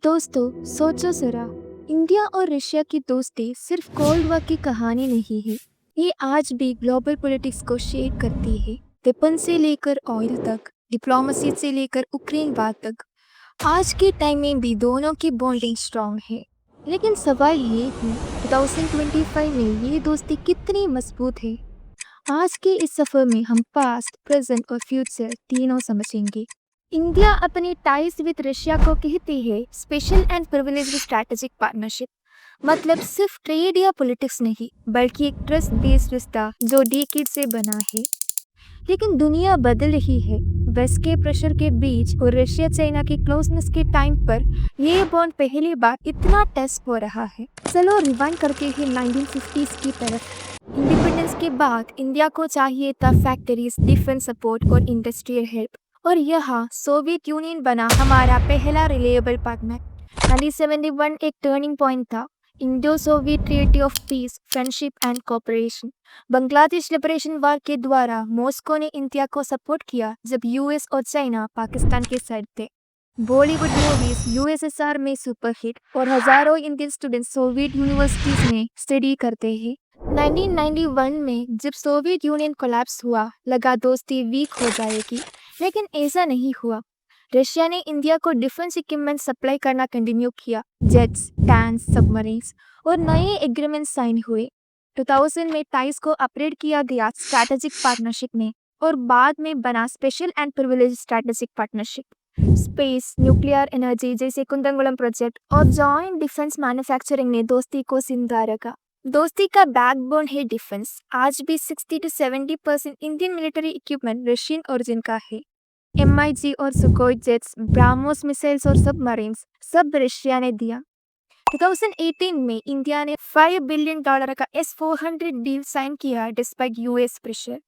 दोस्तों सोचो जरा, इंडिया और रशिया की दोस्ती सिर्फ कोल्ड वॉर की कहानी नहीं है। ये आज भी ग्लोबल पॉलिटिक्स को शेप करती है। वेपन से लेकर ऑयल तक, डिप्लोमेसी से लेकर यूक्रेन वार तक। आज के टाइम में भी दोनों की बॉन्डिंग स्ट्रांग है। लेकिन सवाल ये है, 2025 में ये दोस्ती कितनी मजबूत है? आज के इस सफर में हम पास्ट, प्रेजेंट और फ्यूचर तीनों समझेंगे। इंडिया अपनी टाइज विद रशिया को कहती है special and privileged strategic partnership. मतलब सिर्फ ट्रेड या पॉलिटिक्स नहीं, बल्कि एक ट्रस्ट बेस्ड रिश्ता जो डेकेड से बना है। लेकिन दुनिया बदल रही है। वेस्ट के प्रेशर के बीच और रशिया चाइना की क्लोजनेस के टाइम पर ये बॉन्ड पहली बार इतना टेस्ट हो रहा है। चलो रिवाइंड करके ही 1950s की तरफ। इंडिपेंडेंस के बाद इंडिया को चाहिए था फैक्ट्रीज, डिफेंस सपोर्ट और इंडस्ट्रियल हेल्प, और यहाँ सोवियत यूनियन बना हमारा पहला रिलायबल पार्टनर। 1971 एक टर्निंग पॉइंट था। Indo Soviet treaty of peace, friendship and cooperation. Bangladesh liberation war के द्वारा मॉस्को ने इंडिया को सपोर्ट किया जब यूएस और चाइना पाकिस्तान के साइड थे। बॉलीवुड मूवीज यूएसएसआर में सुपरहिट और हजारों इंडियन स्टूडेंट्स सोवियत यूनिवर्सिटीज में स्टडी करते हैं। 1991 में जब सोवियत यूनियन कोलैप्स हुआ, लगा दोस्ती वीक हो जाएगी, लेकिन ऐसा नहीं हुआ। रशिया ने इंडिया को डिफेंस इक्विपमेंट सप्लाई करना कंटिन्यू किया। जेट्स, टैंक्स, सबमरीन्स और नए एग्रीमेंट साइन हुए। 2000 में टाइज को अपग्रेड किया गया स्ट्रैटेजिक पार्टनरशिप में, और बाद में बना special and privilege strategic partnership. Space, nuclear energy जैसे कुंदनकुलम प्रोजेक्ट और जॉइंट डिफेंस मैन्युफैक्चरिंग ने दोस्ती को जिंदा रखा। दोस्ती का बैकबोन है डिफेंस। आज भी 60 to 70% Indian military equipment Russian origin का है। MiG और सुखोई जेट्स, ब्राह्मोस मिसाइल्स और सबमरीन्स सब रशिया ने दिया। 2018 में इंडिया ने $5 बिलियन का S-400 डील साइन किया डिस्पाइट यूएस प्रेशर।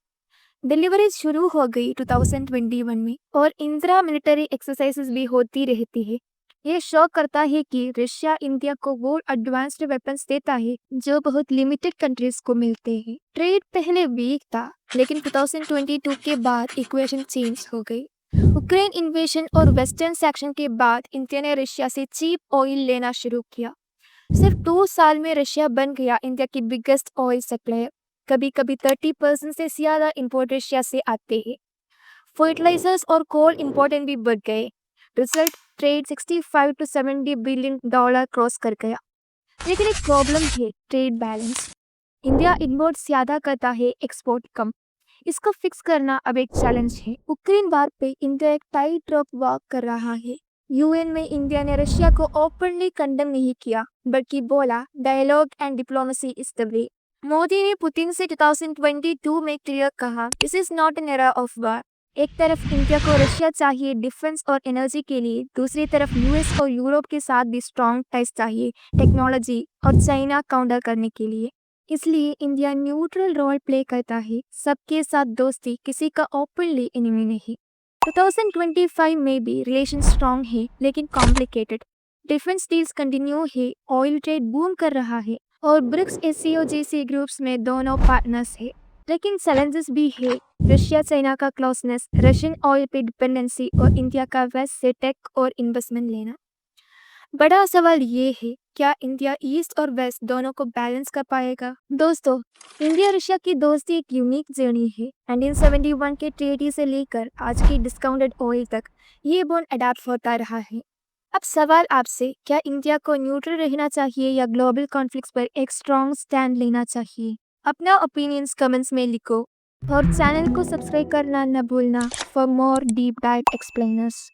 डिलीवरी शुरू हो गई 2021 में, और इंदिरा मिलिट्री एक्सरसाइजेस भी होती रहती है। ये शो करता है कि रशिया इंडिया को वो एडवांस्ड वेपन्स देता है जो बहुत लिमिटेड कंट्रीज को मिलते हैं। ट्रेड पहले वीक था, लेकिन 2022 के बाद इक्वेशन चेंज हो गई। यूक्रेन इन्वेशन और वेस्टर्न सैक्शन के बाद इंडिया ने रशिया से चीप ऑयल लेना शुरू किया। सिर्फ 2 साल में रशिया बन गया इंडिया की बिगेस्ट ऑयल सप्लायर। कभी कभी 30% से ज्यादा इंपोर्ट रशिया से आते हैं। फर्टिलाइजर्स और कोल इंपोर्टेंट भी बढ़ गए। Result, trade 65 to 70 billion dollar cross कर गया। लेकिन एक प्रॉब्लम है, ट्रेड बैलेंस। इंडिया इंपोर्ट ज्यादा करता है, एक्सपोर्ट कम। इसको फिक्स करना अब एक चैलेंज है। यूक्रेन वार पे इंडिया एक टाइट रॉप वॉक कर रहा है। यूएन में इंडिया ने रशिया को ओपनली कंडेम नहीं किया, बल्कि बोला dialogue and diplomacy is the way. Modi ने पुतिन से 2022 में क्लियर कहा, this is not an era of war. एक तरफ इंडिया को रशिया चाहिए डिफेंस और एनर्जी के लिए, दूसरी तरफ यूएस और यूरोप के साथ भी स्ट्रॉन्ग टाइज चाहिए टेक्नोलॉजी और चाइना काउंटर करने के लिए। इसलिए इंडिया न्यूट्रल रोल प्ले करता है, सबके साथ दोस्ती, किसी का ओपनली एनिमी नहीं। 2025 में भी रिलेशन स्ट्रॉन्ग है, लेकिन कॉम्प्लिकेटेड। डिफेंस डील्स कंटिन्यू है, ऑयल ट्रेड बूम कर रहा है, और ब्रिक्स एससीओ जैसे ग्रुप्स में दोनों पार्टनर्स है। लेकिन चैलेंजेस भी है। रशिया चाइना का क्लोजनेस, रशियन ऑयल पे डिपेंडेंसी और इंडिया का वेस्ट से टेक और इन्वेस्टमेंट लेना। बड़ा सवाल ये है, क्या इंडिया ईस्ट और वेस्ट दोनों को बैलेंस कर पाएगा? दोस्तों, इंडिया रशिया की दोस्ती एक यूनिक जर्नी है। 1971 के ट्रेडी से लेकर आज की डिस्काउंटेड ऑयल तक ये बॉन्ड अडैप्ट होता रहा है। अब सवाल आपसे, क्या इंडिया को न्यूट्रल रहना चाहिए या ग्लोबल कॉन्फ्लिक्ट्स पर एक स्ट्रॉन्ग स्टैंड लेना चाहिए? अपना ओपिनियंस कमेंट्स में लिखो, और चैनल को सब्सक्राइब करना न भूलना for more deep dive explainers.